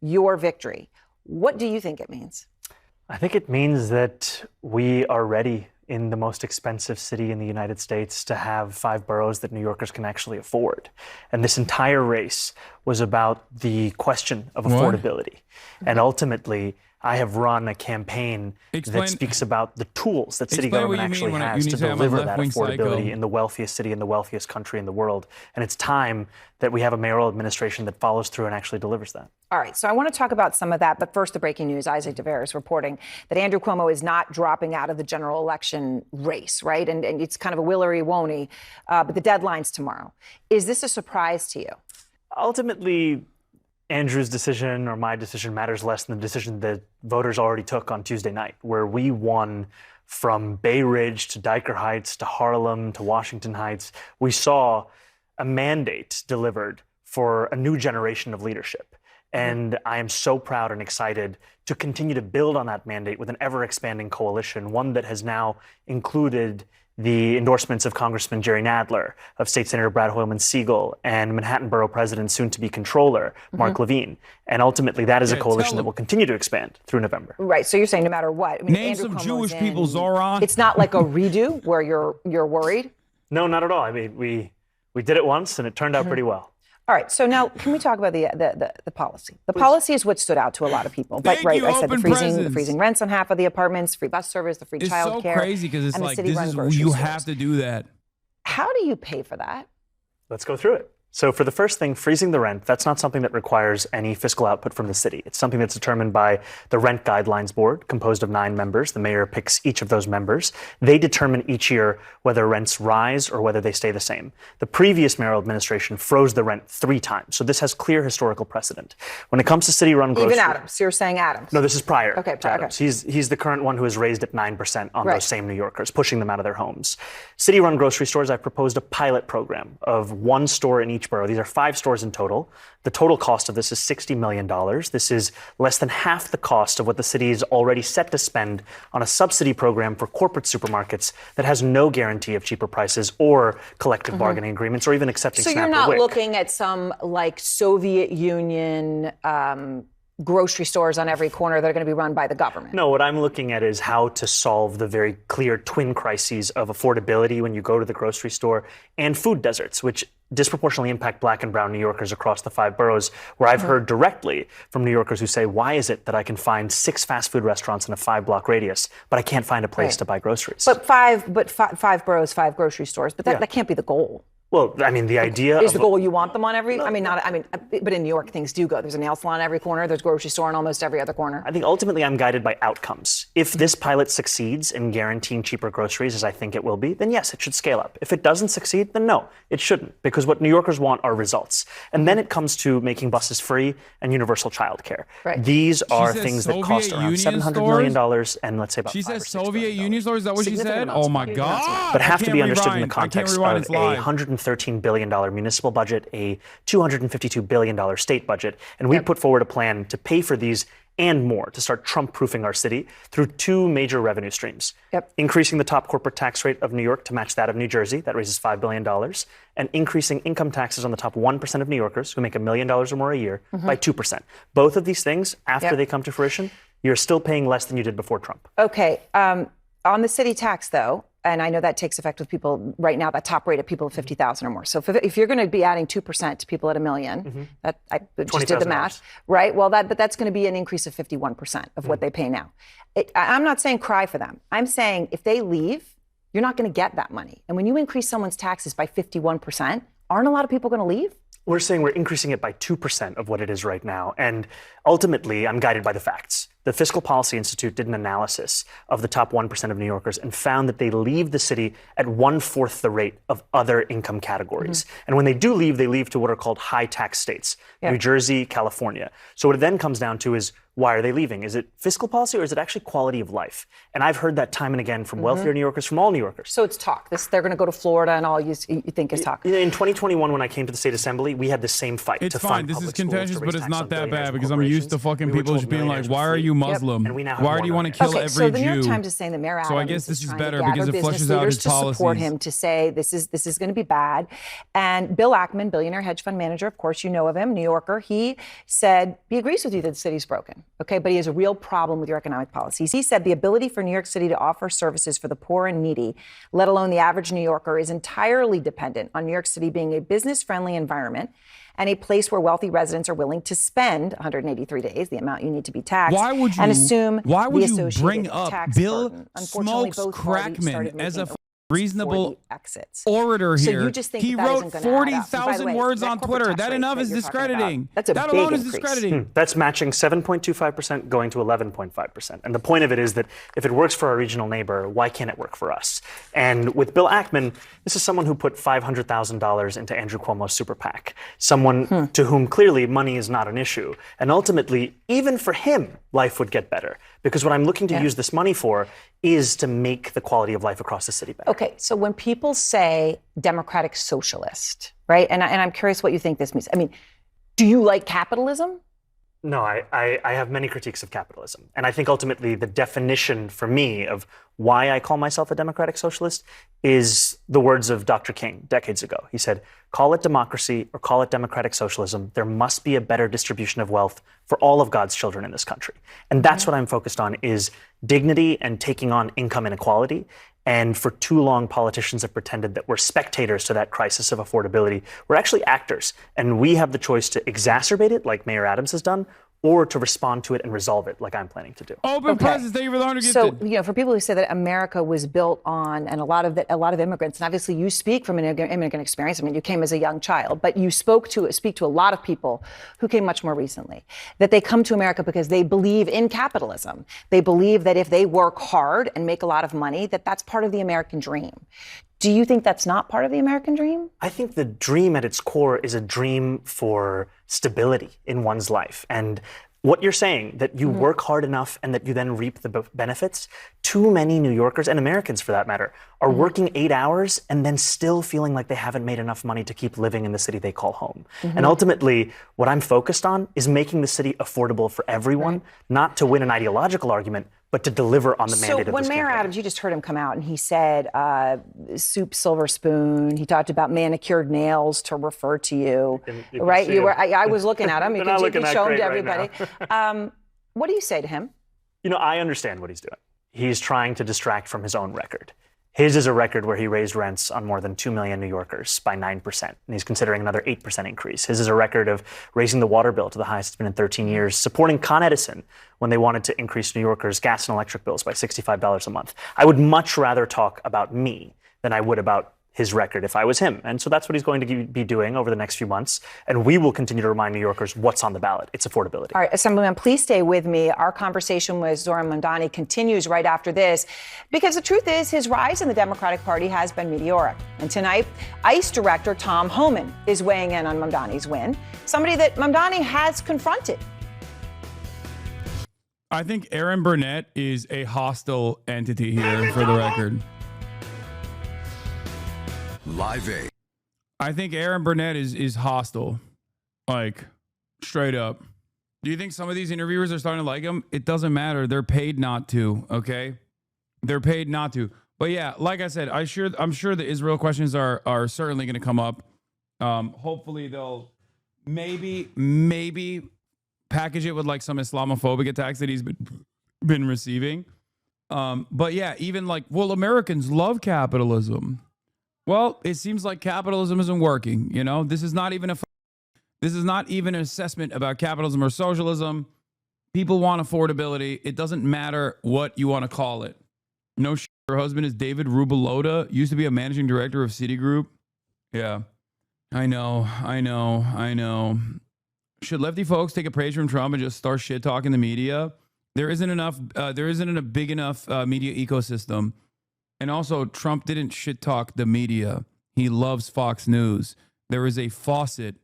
your victory. What do you think it means? I think it means that we are ready in the most expensive city in the United States to have 5 boroughs that New Yorkers can actually afford. And this entire race was about the question of affordability. And ultimately, I have run a campaign that speaks about the tools that city government actually has to deliver that affordability in the wealthiest city in the wealthiest country in the world. And it's time that we have a mayoral administration that follows through and actually delivers that. All right, so I want to talk about some of that, but first the breaking news. Isaac DeVere is reporting that Andrew Cuomo is not dropping out of the general election race, right? And it's kind of a will-or-won't, but the deadline's tomorrow. Is this a surprise to you? Ultimately, Andrew's decision or my decision matters less than the decision that voters already took on Tuesday night, where we won from Bay Ridge to Dyker Heights to Harlem to Washington Heights. We saw a mandate delivered for a new generation of leadership. And I am so proud and excited to continue to build on that mandate with an ever-expanding coalition, one that has now included the endorsements of Congressman Jerry Nadler, of State Senator Brad Hoylman-Siegel, and Manhattan Borough President, soon-to-be Controller, Mark Levine. And ultimately, that is a coalition that will continue to expand through November. Right, so you're saying no matter what. I mean, Name some Jewish people, Zohran. It's not like a redo where you're worried? No, not at all. I mean, we did it once, and it turned out pretty well. All right, so now can we talk about the policy? The policy is what stood out to a lot of people. But right, I said the freezing rents on half of the apartments, free bus service, the free child care. It's so crazy because it's like you have to do that. How do you pay for that? Let's go through it. So for the first thing, freezing the rent, that's not something that requires any fiscal output from the city. It's something that's determined by the Rent Guidelines Board, composed of 9 members. The mayor picks each of those members. They determine each year whether rents rise or whether they stay the same. The previous mayoral administration froze the rent 3 times. So this has clear historical precedent. When it comes to city-run grocery... Even Adams. You're saying Adams. No, this is prior to Adams. He's the current one who has raised it 9% on those same New Yorkers, pushing them out of their homes. City-run grocery stores, I've proposed a pilot program of 1 store in each borough. These are 5 stores in total. The total cost of this is $60 million. This is less than half the cost of what the city is already set to spend on a subsidy program for corporate supermarkets that has no guarantee of cheaper prices or collective bargaining agreements or even accepting SNAP or WIC. So you're not looking at some like Soviet Union grocery stores on every corner that are going to be run by the government? No, what I'm looking at is how to solve the very clear twin crises of affordability when you go to the grocery store and food deserts, which disproportionately impact Black and brown New Yorkers across the 5 boroughs, where I've heard directly from New Yorkers who say, why is it that I can find 6 fast food restaurants in a 5-block radius, but I can't find a place to buy groceries? But five boroughs, 5 grocery stores, but that can't be the goal. Well, I mean, the idea is the goal you want them on every. No, but in New York, things do go. There's a nail salon on every corner. There's a grocery store on almost every other corner. I think ultimately I'm guided by outcomes. If this pilot succeeds in guaranteeing cheaper groceries, as I think it will be, then yes, it should scale up. If it doesn't succeed, then no, it shouldn't, because what New Yorkers want are results. And then it comes to making buses free and universal childcare. Right. These are things that cost around $700 million, and let's say about. She says Soviet Union stores. Is that what she said? Oh my God! But have to be understood in the context of a $113 billion municipal budget, a $252 billion state budget, and we put forward a plan to pay for these and more to start Trump-proofing our city through 2 major revenue streams. Increasing the top corporate tax rate of New York to match that of New Jersey, that raises $5 billion, and increasing income taxes on the top 1% of New Yorkers who make $1 million or more a year by 2%. Both of these things, after they come to fruition, you're still paying less than you did before Trump. Okay. On the city tax, though, and I know that takes effect with people right now, that top rate of people of 50,000 or more. So if you're going to be adding 2% to people at $1 million, that I just did the math, right? Well, that's going to be an increase of 51% of what they pay now. I'm not saying cry for them. I'm saying if they leave, you're not going to get that money. And when you increase someone's taxes by 51%, aren't a lot of people going to leave? We're saying we're increasing it by 2% of what it is right now. And ultimately, I'm guided by the facts. The Fiscal Policy Institute did an analysis of the top 1% of New Yorkers and found that they leave the city at 1/4 the rate of other income categories. And when they leave to what are called high tax states, New Jersey, California. So what it then comes down to is, why are they leaving? Is it fiscal policy or is it actually quality of life? And I've heard that time and again from wealthier New Yorkers, from all New Yorkers. So it's talk. They're going to go to Florida and all you think is talk. In 2021, when I came to the state assembly, we had the same fight. It's fine. This is contentious, but it's not that bad because I'm used to fucking people just being like, why are you Muslim? And we now have Why more do you want to millions. kill Okay, every so the New York Jew? Times is saying that Mayor Adams So I guess this is trying better to gather because it business flushes out leaders his to support policies. him to say this is going to be bad. And Bill Ackman, billionaire hedge fund manager, of course you know of him, New Yorker, he said he agrees with you that the city's broken, okay, but he has a real problem with your economic policies. He said the ability for New York City to offer services for the poor and needy, let alone the average New Yorker, is entirely dependent on New York City being a business-friendly environment and a place where wealthy residents are willing to spend 183 days, the amount you need to be taxed, Why would you, and assume why would the you associated bring up tax Bill burden. Unfortunately, Smokes both parties started Crackman as a making reasonable exits. orator So here? you just think he that wrote isn't gonna add up. And by the 40,000 way, words that on corporate Twitter. tax That rate enough that is you're talking about, discrediting. that's a that big alone is increase. discrediting. That's matching 7.25% going to 11.5%. And the point of it is that if it works for our regional neighbor, why can't it work for us? And with Bill Ackman, this is someone who put $500,000 into Andrew Cuomo's super PAC, someone to whom clearly money is not an issue. And ultimately, even for him, life would get better. Because what I'm looking to use this money for is to make the quality of life across the city better. Okay, so when people say democratic socialist, right? And I'm curious what you think this means. I mean, do you like capitalism? No, I have many critiques of capitalism. And I think ultimately the definition for me of why I call myself a democratic socialist is the words of Dr. King decades ago. He said, call it democracy or call it democratic socialism. There must be a better distribution of wealth for all of God's children in this country. And that's what I'm focused on is dignity and taking on income inequality. And for too long, politicians have pretended that we're spectators to that crisis of affordability. We're actually actors, and we have the choice to exacerbate it, like Mayor Adams has done, or to respond to it and resolve it, like I'm planning to do. Open presence. Thank you for the 100 So, gifted. you know, for people who say that America was built on, and a lot of immigrants, and obviously you speak from an immigrant experience. I mean, you came as a young child, but you speak to a lot of people who came much more recently, that they come to America because they believe in capitalism. They believe that if they work hard and make a lot of money, that's part of the American dream. Do you think that's not part of the American dream? I think the dream at its core is a dream for stability in one's life. And what you're saying, that you work hard enough and that you then reap the benefits, too many New Yorkers and Americans for that matter are working 8 hours and then still feeling like they haven't made enough money to keep living in the city they call home. And ultimately, what I'm focused on is making the city affordable for everyone, not to win an ideological argument, but to deliver on the mandate of this So when Mayor campaign. Adams, you just heard him come out and he said soup, silver spoon. He talked about manicured nails to refer to you, You can right? see You him. were. I was looking at him. You They're not can looking that show him great to right everybody. What do you say to him? You know, I understand what he's doing. He's trying to distract from his own record. His is a record where he raised rents on more than 2 million New Yorkers by 9%, and he's considering another 8% increase. His is a record of raising the water bill to the highest it's been in 13 years, supporting Con Edison when they wanted to increase New Yorkers' gas and electric bills by $65 a month. I would much rather talk about me than I would about his record if I was him. And so that's what he's going to be doing over the next few months. And we will continue to remind New Yorkers what's on the ballot. It's affordability. All right, Assemblyman, please stay with me. Our conversation with Zohran Mamdani continues right after this, because the truth is his rise in the Democratic Party has been meteoric. And tonight, ICE Director Tom Homan is weighing in on Mamdani's win, somebody that Mamdani has confronted. I think Aaron Burnett is a hostile entity here, for the record. Live Aid. I think Aaron Burnett is hostile, like straight up. Do you think some of these interviewers are starting to like him? It doesn't matter. They're paid not to. Okay, they're paid not to. But yeah, like I said, I'm sure the Israel questions are certainly going to come up. Hopefully they'll maybe package it with like some Islamophobic attacks that he's been receiving. But yeah, even like, well, Americans love capitalism. Well, it seems like capitalism isn't working. You know, this is not even an assessment about capitalism or socialism. People want affordability. It doesn't matter what you want to call it. No, her husband is David Rubalota, used to be a managing director of Citigroup. Yeah, I know. Should lefty folks take a praise from Trump and just start shit talking the media? There isn't a big enough media ecosystem. And also, Trump didn't shit talk the media. He loves Fox News. There is a faucet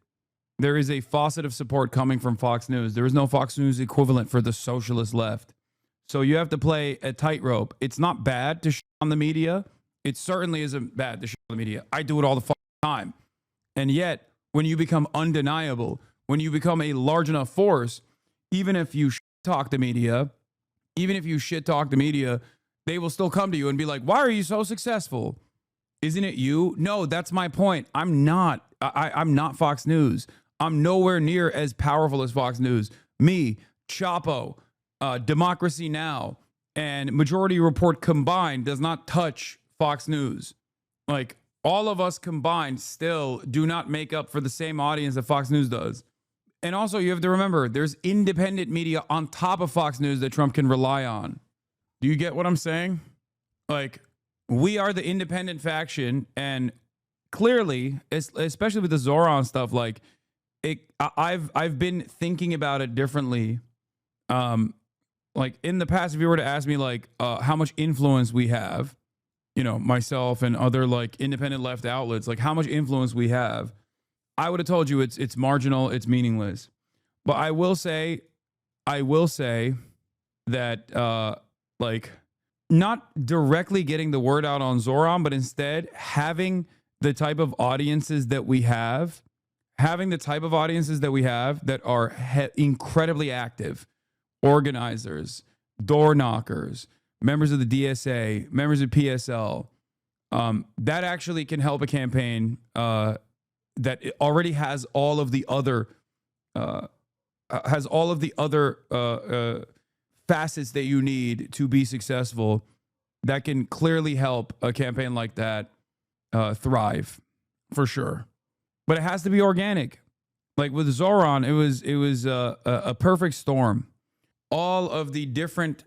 of support coming from Fox News. There is no Fox News equivalent for the socialist left. So you have to play a tightrope. It's not bad to shit on the media. It certainly isn't bad to shit on the media. I do it all the fucking time. And yet, when you become undeniable, when you become a large enough force, even if you shit talk the media, even if you shit talk the media, they will still come to you and be like, why are you so successful? Isn't it you? No, that's my point. I'm not Fox News. I'm nowhere near as powerful as Fox News. Me, Chapo, Democracy Now, and Majority Report combined does not touch Fox News. Like, all of us combined still do not make up for the same audience that Fox News does. And also, you have to remember, there's independent media on top of Fox News that Trump can rely on. Do you get what I'm saying? Like, we are the independent faction, and clearly, especially with the Zohran stuff, like, I've been thinking about it differently. Like, in the past, if you were to ask me, like, how much influence we have, you know, myself and other, like, independent left outlets, like, how much influence we have, I would have told you it's marginal, it's meaningless. But I will say that, like, not directly getting the word out on Zohran, but instead having the type of audiences that we have, that are incredibly active, organizers, door knockers, members of the DSA, members of PSL, that actually can help a campaign that already has all of the other facets that you need to be successful. That can clearly help a campaign like that thrive, for sure. But it has to be organic. Like with Zohran, it was a perfect storm. All of the different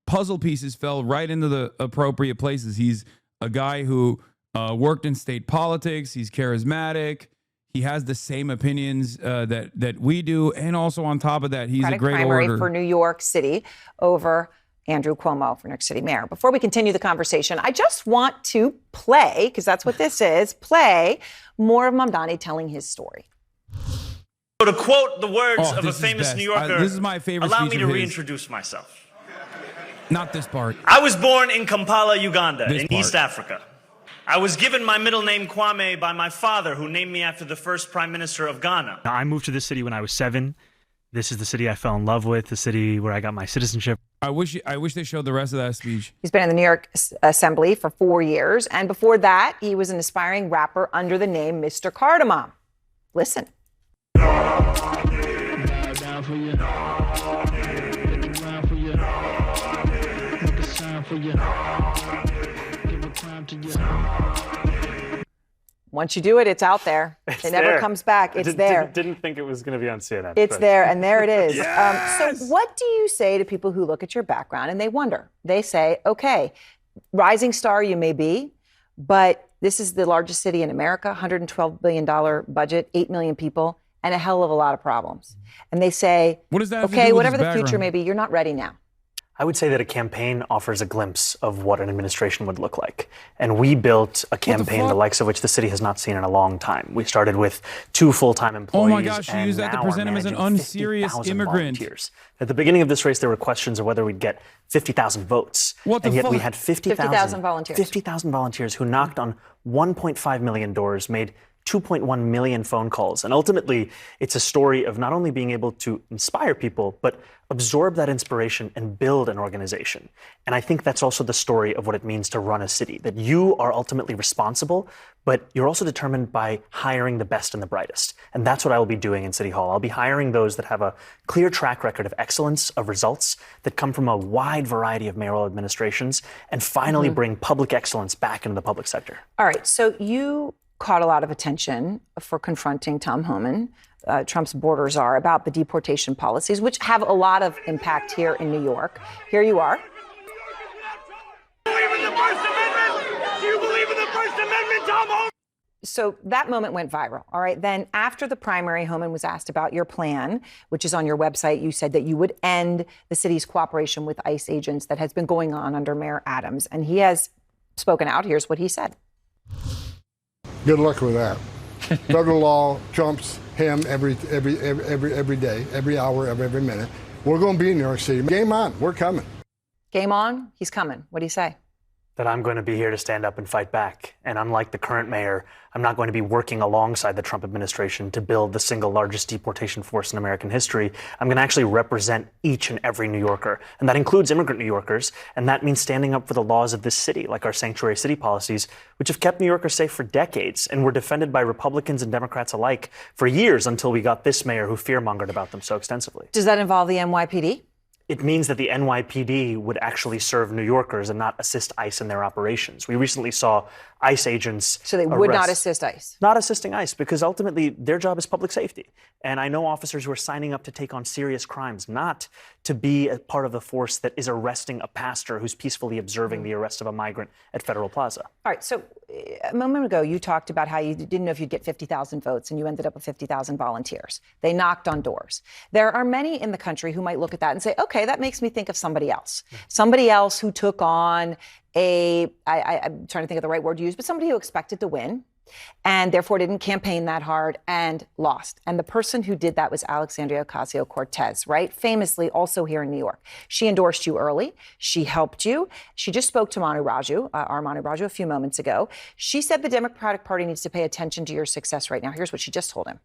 puzzle pieces fell right into the appropriate places. He's a guy who worked in state politics. He's charismatic. He has the same opinions that we do, and also on top of that, he's a great primary orator. For New York City over Andrew Cuomo for New York City mayor. Before we continue the conversation, I just want to play, because that's what this is, play more of Mamdani telling his story. So to quote the words of a famous New Yorker, this is my favorite allow speech me to of his. reintroduce myself. Not this part. I was born in Kampala, Uganda, This in part. East Africa. I was given my middle name Kwame by my father, who named me after the first prime minister of Ghana. I moved to this city when I was 7. This is the city I fell in love with, the city where I got my citizenship. I wish they showed the rest of that speech. He's been in the New York Assembly for 4 years, and before that, he was an aspiring rapper under the name Mr. Cardamom. Listen. Once you do it, it's out there. It never comes back. It's there. Didn't think it was going to be on CNN. It's there, and there it is. Yes! So what do you say to people who look at your background and they wonder? They say, okay, rising star you may be, but this is the largest city in America, $112 billion budget, 8 million people, and a hell of a lot of problems. And they say, What does that have to do okay, with whatever his the future background? may be, you're not ready now. I would say that a campaign offers a glimpse of what an administration would look like. And we built a campaign the fuck? likes of which the city has not seen in a long time. We started with 2 full-time employees. Oh my gosh, you and used that to now present are him as an managing unserious 50,000 immigrant. volunteers. At the beginning of this race, there were questions of whether we'd get 50,000 votes. What the and yet we fuck? had 50,000 volunteers. 50,000 volunteers who knocked on 1.5 million doors, made 2.1 million phone calls. And ultimately, it's a story of not only being able to inspire people, but absorb that inspiration and build an organization. And I think that's also the story of what it means to run a city, that you are ultimately responsible, but you're also determined by hiring the best and the brightest. And that's what I will be doing in City Hall. I'll be hiring those that have a clear track record of excellence, of results, that come from a wide variety of mayoral administrations, and finally bring public excellence back into the public sector. All right, so you caught a lot of attention for confronting Tom Homan, Trump's border czar, about the deportation policies, which have a lot of impact here in New York. Here you are. Do you believe in the First Amendment? Do you believe in the First Amendment, Tom Homan? So that moment went viral. All right. Then after the primary, Homan was asked about your plan, which is on your website. You said that you would end the city's cooperation with ICE agents that has been going on under Mayor Adams. And he has spoken out. Here's what he said. Good luck with that. Federal law trumps him every day, every hour of every minute. We're going to be in New York City. Game on. We're coming. Game on. He's coming. What do you say? That I'm going to be here to stand up and fight back. And unlike the current mayor, I'm not going to be working alongside the Trump administration to build the single largest deportation force in American history. I'm going to actually represent each and every New Yorker. And that includes immigrant New Yorkers. And that means standing up for the laws of this city, like our sanctuary city policies, which have kept New Yorkers safe for decades and were defended by Republicans and Democrats alike for years until we got this mayor who fearmongered about them so extensively. Does that involve the NYPD? It means that the NYPD would actually serve New Yorkers and not assist ICE in their operations. We recently saw ICE agents. So they would not assist ICE? Not assisting ICE, because ultimately their job is public safety. And I know officers who are signing up to take on serious crimes, not to be a part of the force that is arresting a pastor who's peacefully observing the arrest of a migrant at Federal Plaza. All right. So a moment ago, you talked about how you didn't know if you'd get 50,000 votes, and you ended up with 50,000 volunteers. They knocked on doors. There are many in the country who might look at that and say, okay, that makes me think of somebody else. Somebody else who took on I'm trying to think of the right word to use, but somebody who expected to win and therefore didn't campaign that hard and lost. And the person who did that was Alexandria Ocasio-Cortez, right? Famously also here in New York. She endorsed you early. She helped you. She just spoke to Manu Raju, our Manu Raju, a few moments ago. She said the Democratic Party needs to pay attention to your success right now. Here's what she just told him.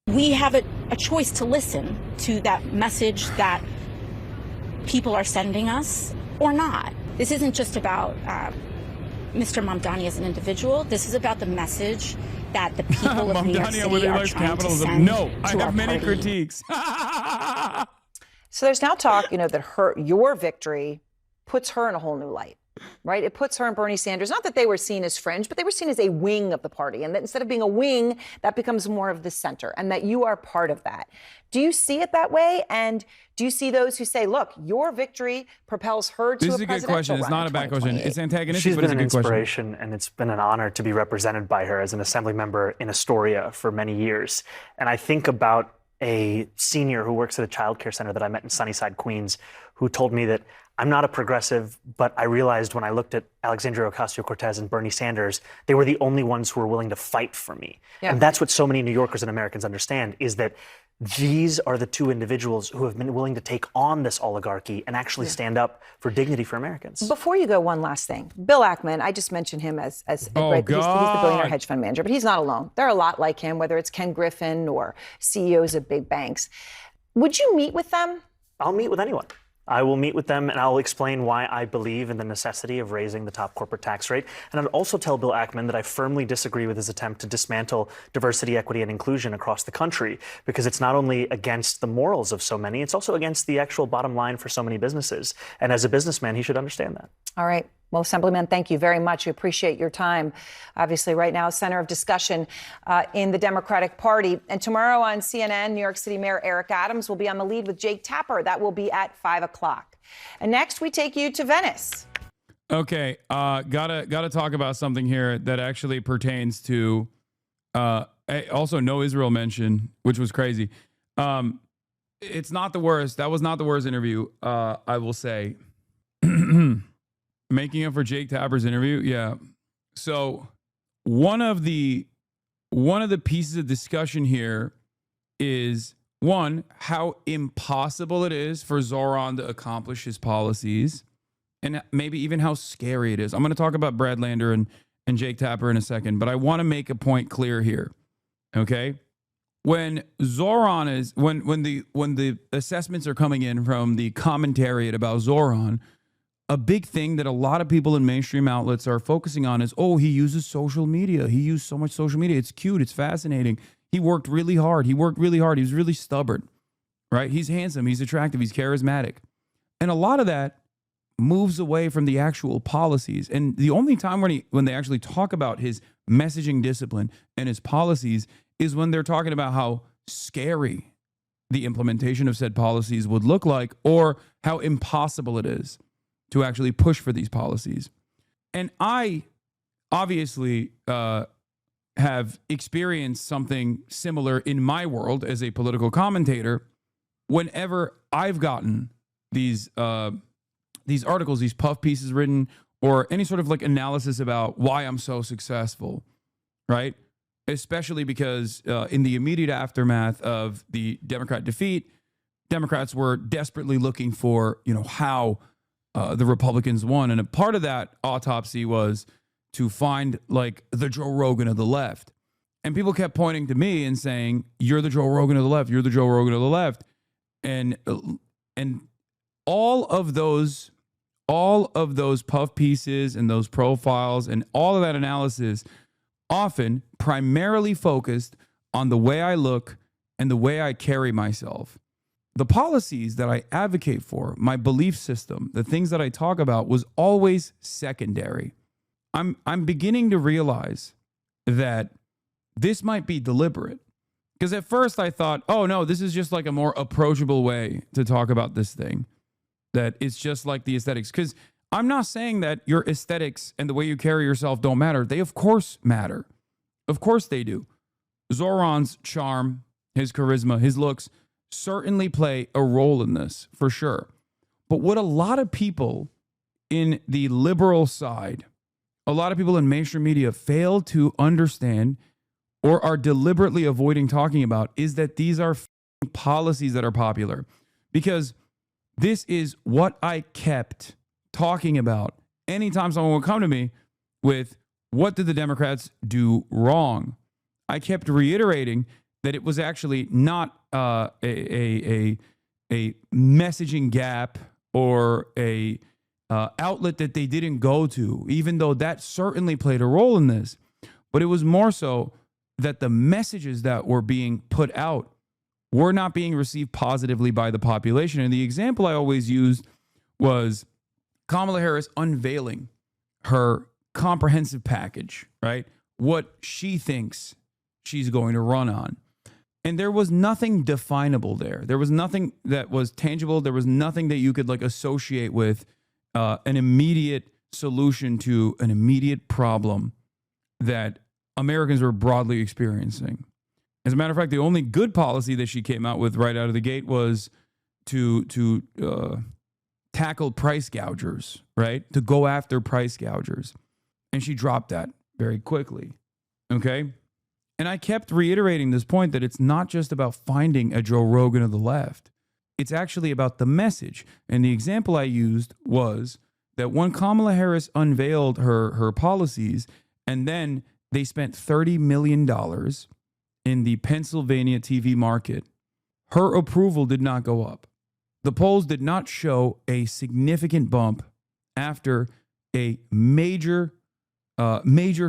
We have a choice to listen to that message that people are sending us or not. This isn't just about Mr. Mamdani as an individual. This is about the message that the people of New York City are trying to send No, I to our have many party. critiques. So there's now talk, that your victory puts her in a whole new light, right? It puts her and Bernie Sanders, not that they were seen as fringe, but they were seen as a wing of the party. And that instead of being a wing, that becomes more of the center, and that you are part of that. Do you see it that way? And do you see those who say, look, your victory propels her to This a is a good presidential question. It's run not in a bad question. 2028? It's antagonistic, She's but been it's a an good question. inspiration, and it's been an honor to be represented by her as an assembly member in Astoria for many years. And I think about a senior who works at a child care center that I met in Sunnyside, Queens, who told me that I'm not a progressive, but I realized when I looked at Alexandria Ocasio-Cortez and Bernie Sanders, they were the only ones who were willing to fight for me. Yeah. And that's what so many New Yorkers and Americans understand, is that these are the two individuals who have been willing to take on this oligarchy and actually stand up for dignity for Americans. Before you go, one last thing. Bill Ackman, I just mentioned him as right, he's the billionaire hedge fund manager, but he's not alone. There are a lot like him, whether it's Ken Griffin or CEOs of big banks. Would you meet with them? I'll meet with anyone. I will meet with them, and I'll explain why I believe in the necessity of raising the top corporate tax rate. And I'd also tell Bill Ackman that I firmly disagree with his attempt to dismantle diversity, equity, and inclusion across the country, because it's not only against the morals of so many, it's also against the actual bottom line for so many businesses. And as a businessman, he should understand that. All right. Well, Assemblyman, thank you very much. We appreciate your time. Obviously, right now, center of discussion in the Democratic Party. And tomorrow on CNN, New York City Mayor Eric Adams will be on the lead with Jake Tapper. That will be at 5 o'clock. And next, we take you to Venice. Okay, gotta talk about something here that actually pertains to also no Israel mention, which was crazy. It's not the worst. That was not the worst interview, I will say. Making up for Jake Tapper's interview, yeah. So one of the pieces of discussion here is, one, how impossible it is for Zohran to accomplish his policies, and maybe even how scary it is. I'm going to talk about Brad Lander and Jake Tapper in a second, but I want to make a point clear here. Okay, when Zohran is when the assessments are coming in from the commentariat about Zohran, a big thing that a lot of people in mainstream outlets are focusing on is, oh, he uses social media. He used so much social media. It's cute. It's fascinating. He worked really hard. He was really stubborn, right? He's handsome. He's attractive. He's charismatic. And a lot of that moves away from the actual policies. And the only time when they actually talk about his messaging discipline and his policies is when they're talking about how scary the implementation of said policies would look like, or how impossible it is to actually push for these policies. And I obviously have experienced something similar in my world as a political commentator. Whenever I've gotten these articles, these puff pieces written, or any sort of like analysis about why I'm so successful, right? Especially because in the immediate aftermath of the Democrat defeat, Democrats were desperately looking for, how the Republicans won. And a part of that autopsy was to find like the Joe Rogan of the left. And people kept pointing to me and saying, "You're the Joe Rogan of the left. You're the Joe Rogan of the left." And all of those puff pieces and those profiles and all of that analysis often primarily focused on the way I look and the way I carry myself. The policies that I advocate for, my belief system, the things that I talk about was always secondary. I'm beginning to realize that this might be deliberate. Because at first I thought, oh no, this is just like a more approachable way to talk about this thing. That it's just like the aesthetics. Because I'm not saying that your aesthetics and the way you carry yourself don't matter. They of course matter. Of course they do. Zohran's charm, his charisma, his looks certainly play a role in this, for sure. But what a lot of people in the liberal side, a lot of people in mainstream media fail to understand or are deliberately avoiding talking about is that these are policies that are popular. Because this is what I kept talking about anytime someone would come to me with, what did the Democrats do wrong? I kept reiterating that it was actually not a messaging gap or a outlet that they didn't go to, even though that certainly played a role in this. But it was more so that the messages that were being put out were not being received positively by the population. And the example I always used was Kamala Harris unveiling her comprehensive package, right? What she thinks she's going to run on. And there was nothing definable there. There was nothing that was tangible. There was nothing that you could like associate with an immediate solution to an immediate problem that Americans were broadly experiencing. As a matter of fact, the only good policy that she came out with right out of the gate was to tackle price gougers, right? To go after price gougers. And she dropped that very quickly, okay? And I kept reiterating this point that it's not just about finding a Joe Rogan of the left. It's actually about the message. And the example I used was that when Kamala Harris unveiled her policies and then they spent $30 million in the Pennsylvania TV market, her approval did not go up. The polls did not show a significant bump after a major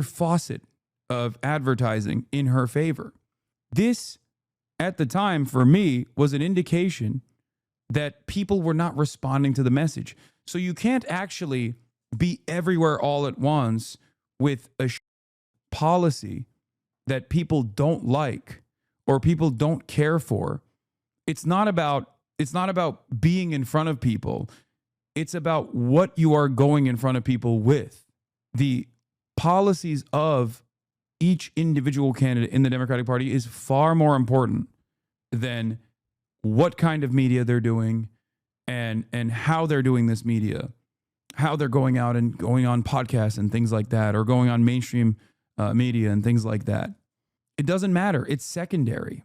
faucet of advertising in her favor. This, at the time, for me, was an indication that people were not responding to the message. So you can't actually be everywhere all at once with a policy that people don't like or people don't care for. It's not about being in front of people. It's about what you are going in front of people with. The policies of each individual candidate in the Democratic Party is far more important than what kind of media they're doing and how they're doing this media, how they're going out and going on podcasts and things like that, or going on mainstream media and things like that. It doesn't matter. It's secondary.